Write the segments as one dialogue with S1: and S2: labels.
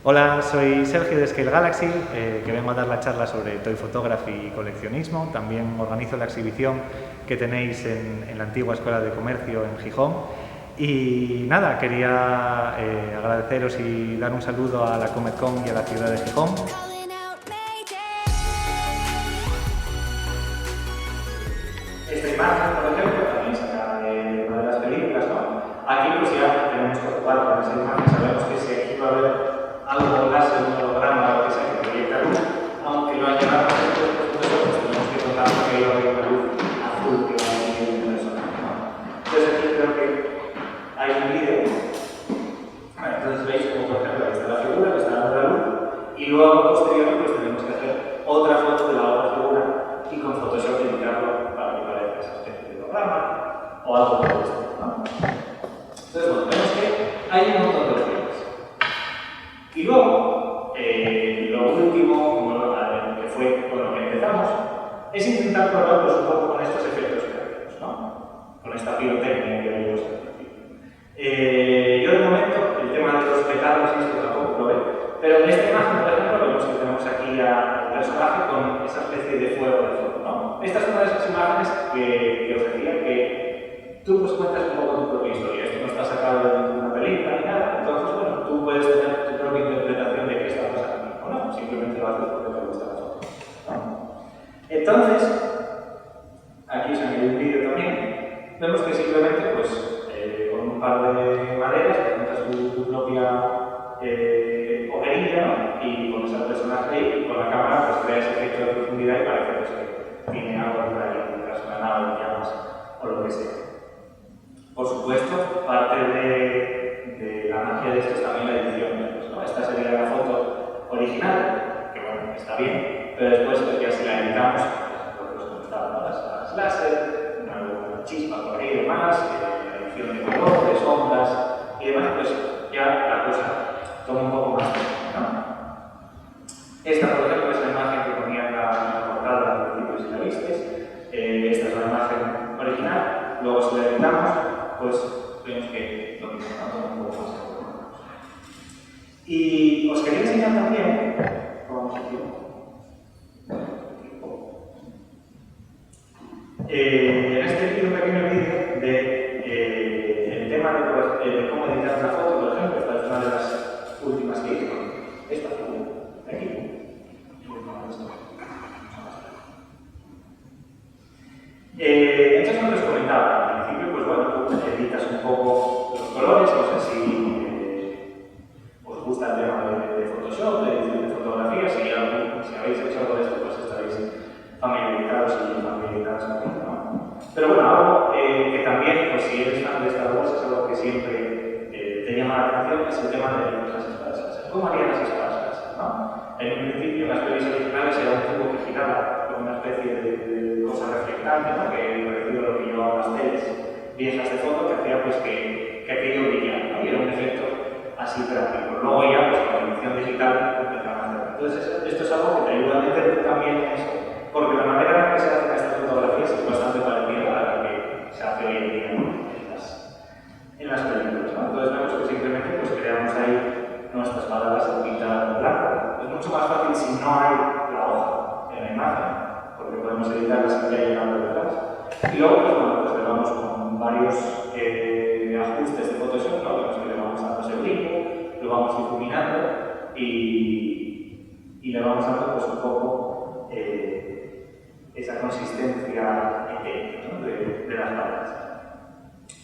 S1: Hola, soy Sergio de Scale Galaxy, que vengo a dar la charla sobre Toy Photography y coleccionismo. También organizo la exhibición que tenéis en la antigua Escuela de Comercio en Gijón. Y nada, quería agradeceros y dar un saludo a la Cometcon y a la ciudad de Gijón. Esta imagen, por ejemplo, también saca de una de las películas, ¿no? Aquí pues ya tenemos que jugar con esa imagen, sabemos que si aquí va a haber algo láser, un holograma o lo que sea que proyecta luz, aunque lo añadamos a estos procesos, pues tenemos que contar que hay una luz azul que va a venir en el sonido, ¿no? Entonces aquí creo que hay un vídeo. Entonces veis como por ejemplo ahí está la figura que está dando la luz y luego posteriormente pues tenemos que hacer otra foto de la otra figura y con Photoshop editarlo para que parezca esa especie de holograma o algo por el estilo, ¿no? Entonces bueno, vemos que hay un montón de opciones. Y luego, lo último, que fue con lo que empezamos, es intentar probar un poco con estos efectos gráficos, ¿no? Con esta pirotecnia que veíamos al principio. Yo de momento, el tema de los petardos y esto tampoco lo veo, pero en esta imagen, por ejemplo, vemos que tenemos aquí al personaje con esa especie de fuego de fondo, ¿no? Esta es una de esas imágenes que os decía que tú pues cuentas un poco tu propia historia. Esto no está sacado de una película ni nada, entonces, bueno, tú puedes tener tu propia interpretación de qué está pasando, o no, simplemente lo haces porque te gusta la foto, ¿no? Entonces, aquí os añado un vídeo también, vemos que simplemente, pues, con un par de maderas, montas tu propia hoguerilla, ¿no? Y pones al personaje ahí, y con la cámara pues creas efecto de profundidad y parece pues, que tiene agua por ahí, detrás una nave de llamas o lo que sea. Por supuesto, parte de la magia de esto es también la edición, ¿no? Esta sería la foto original, que bueno, está bien, pero después pues, ya si la editamos, pues comentaba, ¿no? Las láser, una chispa por ahí y demás, la edición de color, de sombras y demás, pues ya la cosa toma un poco más tiempo, ¿no? Esta, por ejemplo, es la imagen que ponía en la portada al principio si la visteis. Esta es la imagen original, luego si la editamos, pues vemos que lo mismo, ¿no? Toma un poco más tiempo. Y os quería enseñar también, vamos aquí, en este vídeo, un pequeño vídeo del tema de cómo editar una foto, por ejemplo. Esta es una de las últimas que hice. Esta figura, de aquí. Entonces, no os comentaba, al principio, pues bueno, tú editas un poco los colores, no sé si os gusta el tema de Photoshop, de edición de fotografías, si habéis hecho algo de esto, pues estaréis familiarizados y familiarizados con esto, ¿no? Pero bueno, algo que también, pues si eres fan de Star Wars, es algo que siempre te llama la atención, es el tema de las espadas láser. ¿Cómo harían las espadas láser, no? En un principio, en las pelis originales era un tubo que giraba con una especie de cosa reflectante, ¿no? Que parecido a lo que llevaban las teles viejas de foto, que hacía pues que aquello brillara, ¿no? Y era un efecto así práctico. Luego ya, pues con la edición digital, empezaron a hacer. Entonces, esto es algo que te ayuda a meter también en eso, porque la manera en la que se hacen estas fotografías es bastante parecida a la que se hace hoy en día en las películas, ¿no? Entonces vemos que simplemente pues, creamos ahí nuestras palabras pintadas en blanco. Es mucho más fácil si no hay la hoja en la imagen, porque podemos editarla sin que haya llegado detrás. Y luego, pues bueno, pues le vamos con varios ajustes de Photoshop, ¿no? Vemos que le vamos dando ese brillo, lo vamos difuminando y le vamos dando pues un poco esa consistencia etérea, ¿no? de las palabras.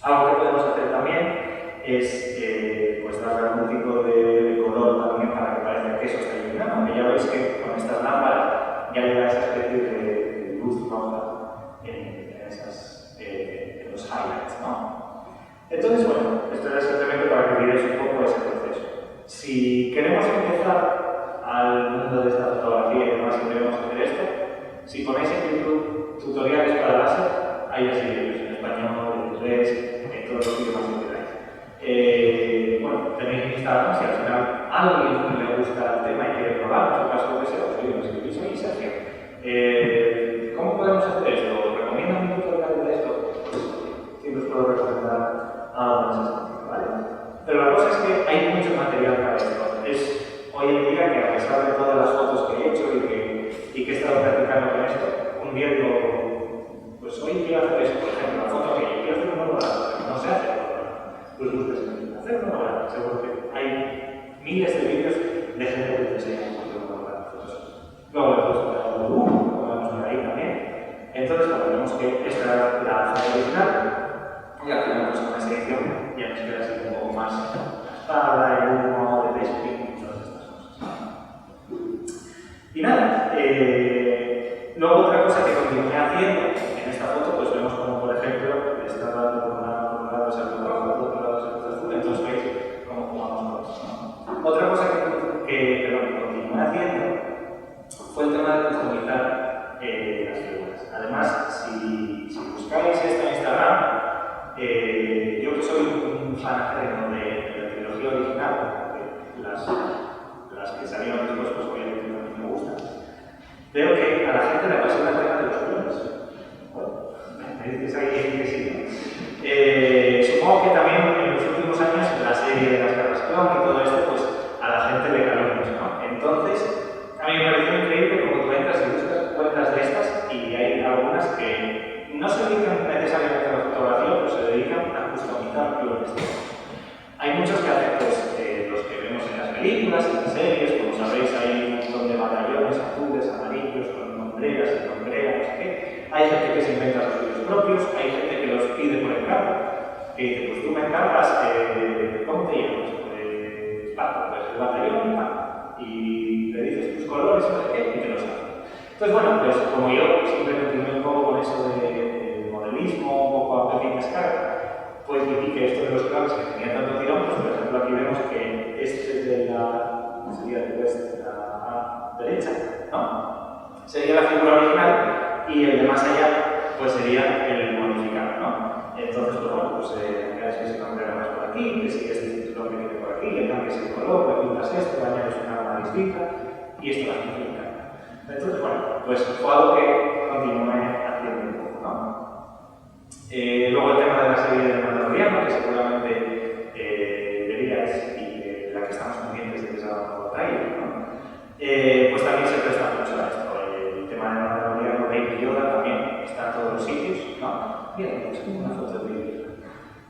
S1: Algo que podemos hacer también es pues darle algún tipo de color también para que parezca que eso está iluminado, aunque ya veis que con estas lámparas ya le da esa especie de luz roja en los highlights, ¿no? Entonces, bueno, esto era simplemente para que veáis un poco ese proceso. Si queremos empezar al mundo de esta fotografía y demás, y queremos hacer esto, si ponéis en YouTube tutoriales para láser, hay así vídeos en español, en inglés, en todos los idiomas que queráis. Bueno, tenéis Instagram, si al final a alguien le gusta el tema y quiere probar, en su caso que sea, os digo, escribís ahí, Sergio. ¿Cómo podemos hacer esto? ¿Os recomiendan un tutorial de esto? Pues siempre os puedo recomendar algo más específico, ¿vale? Pero la cosa es que hay mucho material para esto. Es hoy en día que a pesar de todas las fotos que he hecho y que he estado practicando con esto, un día digo, pues hoy quiero hacer esto, por ejemplo, la foto que quiero hacer un nuevo no se hace, pues busques hacer un nuevo seguro que hay miles de vídeos de gente que te enseña cómo hacer un nuevo fotos. Luego le puedes poner algo de lo vamos a ver ahí también. Entonces, cuando vemos que esta es la foto original, y al final pues con esa edición ya nos queda así un poco más espada, el humo, de desping y todas estas cosas. Y nada, luego otra cosa que continué haciendo en esta foto, pues vemos como por ejemplo está dando por un lado ese punto rojo, por otro lado ese punto azul, entonces veis cómo jugamos con eso, ¿no? Otra cosa que continué haciendo fue el tema de customizar las figuras. Además, si buscáis esto en Instagram, yo que soy un fan acérrimo de la trilogía original, las que salieron después, pues obviamente también me gustan, veo que a la gente le apasiona el tema de los clones. Bueno, me dices ahí que sí, ¿no? Supongo que también en los últimos años la serie de las guerras clon y todo esto, pues a la gente le caló mucho, ¿no? Entonces, a mí me pareció increíble como tú entras y buscas cuentas de estas y hay algunas que no se dedican necesariamente a la fotografía, pero se dedican a customizar clones. Hay muchos que hacen pues, los que vemos en las películas, en las series, como sabéis hay un montón de batallones azules, amarillos, con nombreras y nombreras, no sé qué. Hay gente que se inventa los suyos propios, hay gente que los pide por encargo, que dice, pues tú me encargas, ¿cómo te llamas? Pues Paco, pues el batallón y Paco. Y le dices tus colores, no sé qué, y te los hace. Entonces, bueno, pues como yo siempre continué un poco con eso de modelismo, un poco a pequeña escala, pues vi que esto de los clones que tenía tanto tirón, pues por ejemplo aquí vemos que este de la, sería de la derecha, ¿no? Sería la figura original y el de más allá, pues sería el modificado, ¿no? Entonces, pues bueno, pues que se cambia más por aquí, que si este cinturón que viene por aquí, le cambias el color, le pintas esto, le añades una arma distinta y esto la modifica. Entonces, bueno, pues fue algo que continué haciendo un poco, ¿no? Luego el tema de la serie de Mandaloriano, que seguramente veríais y de la que estamos pendientes de que salga por trailer, ¿no? Pues también se presta mucho a esto. El tema de Mandaloriano, Baby Yoda también está en todos los sitios, ¿no? Mira, tengo una foto de Baby Yoda.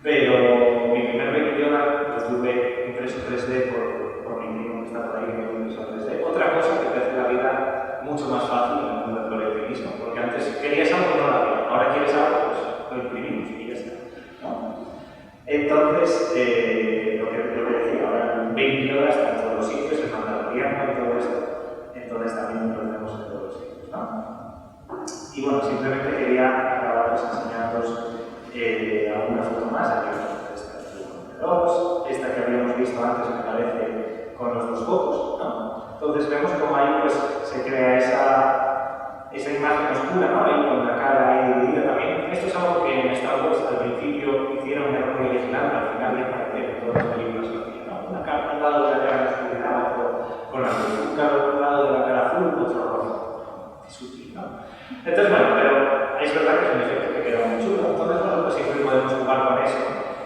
S1: Pero mi primer Baby Yoda lo tuve impreso 3D por mi primo que está por ahí, que lo impreso 3D. Otra cosa que te hace la vida mucho más fácil en el mundo del coleccionismo, porque antes querías algo y no lo había, ahora quieres algo, pues lo imprimimos y ya está, ¿no? Entonces, lo que decía, ahora el Baby Yoda está en todos los sitios, el Mandaloriano y todo esto, entonces también lo tenemos en todos los sitios, ¿no? Y bueno, simplemente quería acabar enseñándoos alguna foto más, aquí esta que habíamos visto antes me parece con los dos focos, ¿no? Entonces vemos como ahí pues, se crea esa imagen oscura, ¿no? Ahí con la cara ahí dividida también. Esto es algo que en Star Wars al principio hicieron un error original, pero al final ya aparece en todas las películas que hacían, ¿no? Una cara al lado de la cara oscuridad, otro con la luz, un lado de la cara azul, otro rojo. Es útil, ¿no? Entonces, bueno, pero es verdad que es un efecto que queda muy chulo. Entonces, bueno, pues siempre podemos jugar con eso.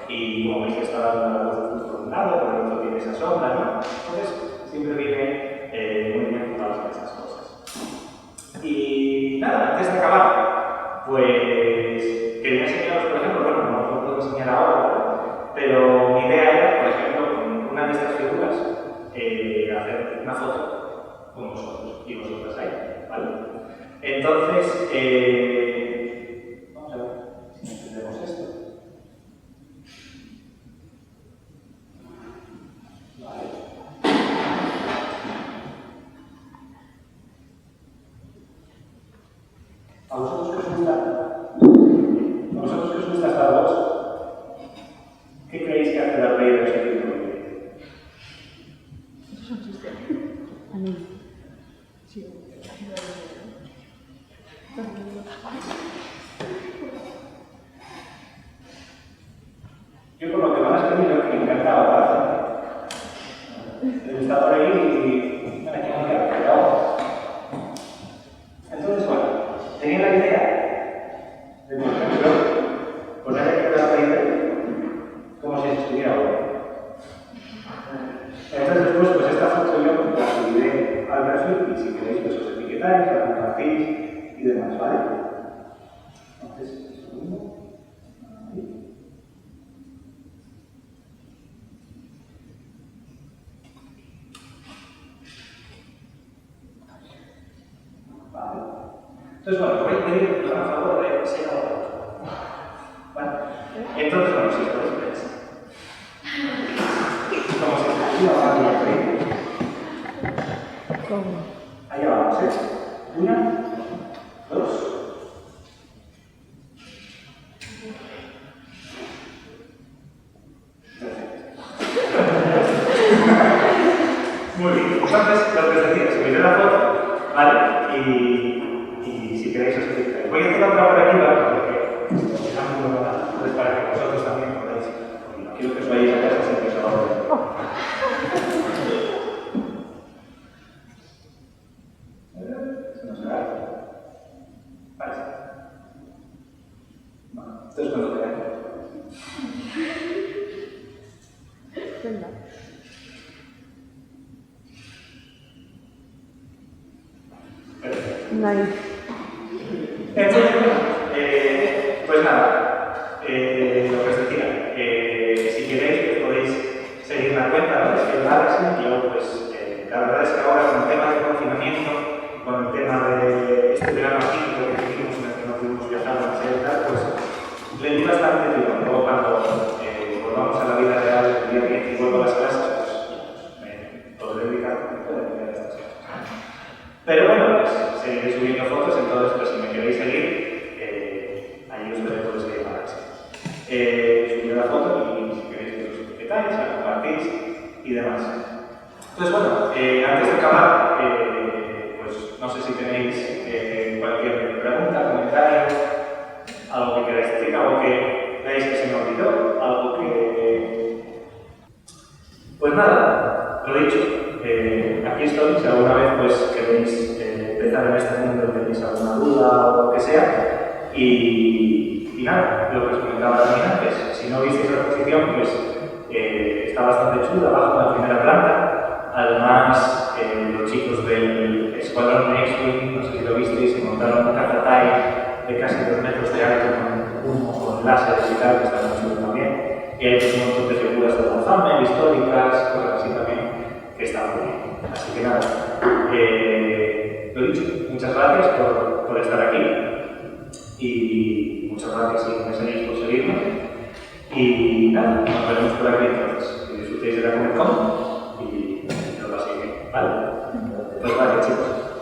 S1: Y como veis, está dando la luz justo por un lado, por el otro tiene esa sombra, ¿no? Entonces, siempre viene muy bien jugadas con estas cosas. Y nada, antes de acabar, pues quería enseñaros, por ejemplo, bueno, no os lo puedo enseñar ahora, pero mi idea era, por ejemplo, con una de estas figuras, hacer una foto con vosotros y vosotras ahí, ¿vale? Entonces, vamos a ver si entendemos esto. Vale. ¿A vosotros qué os gusta? ¿A vosotros qué os gusta Star Wars? ¿Qué creéis que hace Darth Vader en su título?
S2: Eso es un chiste. A mí. Sí.
S1: Yo por lo que van a escribir, me encantaba, ¿verdad? Está por ahí y me ha quedado pegado. Entonces, bueno, tenía la idea de, por ejemplo, poner aquí una Vader como si estuviera ahora. Entonces después, pues esta foto yo etiquetáis, la compartís y demás, ¿vale? Entonces, un segundo. Ahí. Vale. Entonces, bueno, voy a pedir por favor de ser ahora. ¿Vale? Entonces, bueno, si os podéis como si ahí vamos, ¿eh? 1, 2. Muy bien, entonces lo que os decía, subiré la foto, ¿vale? Y si queréis os explico. Voy a hacer otra por aquí, ¿vale? Porque está muy buena, entonces para que vosotros también podáis. No quiero que os vayáis a casa sin que os haga se nos hará. Vale. Bueno, entonces cuando queráis.
S2: Venga. Nice.
S1: Entonces, pues nada, lo que os decía, si queréis pues podéis seguir la cuenta, ¿no? Es Galaxy, y yo pues la verdad es que ahora con el tema del confinamiento, con el tema de este verano aquí, lo que dijimos en el que no pudimos viajar demasiado y tal, pues le di bastante tiempo. Luego cuando volvamos a la vida real el día 10 y vuelvo a las clases, pues me podré dedicar a estas cosas. Pero bueno, pues seguiré subiendo fotos, entonces pues si me queréis seguir, ahí os veré por ese Galaxy. Subiré la foto y si queréis que os etiquetáis, la compartís y demás. Entonces bueno, antes de acabar, pues no sé si tenéis cualquier pregunta, comentario, algo que queráis decir, algo que veáis que se me olvidó, algo que... Pues nada, lo dicho. Aquí estoy, si alguna vez pues, queréis empezar en este mundo, tenéis alguna duda o lo que sea. Y nada, lo que os comentaba también antes, si no visteis la exposición, pues está bastante chula, abajo en la primera planta. Además, los chicos del escuadrón de X-Wing, no sé si lo visteis, se montaron un cazatai de casi 2 metros de alto con humo, con láseres y tal, que está muy chulo también. Y hay un montón de figuras de Warhammer, históricas, cosas así también, que están muy bien. Así que nada, lo dicho, muchas gracias por estar aquí y muchas gracias si me seguís por seguirme. Y nada, nos veremos por aquí entonces. Que disfrutéis de la Comic Con y que os la sigáis, ¿vale? Pues vale, chicos.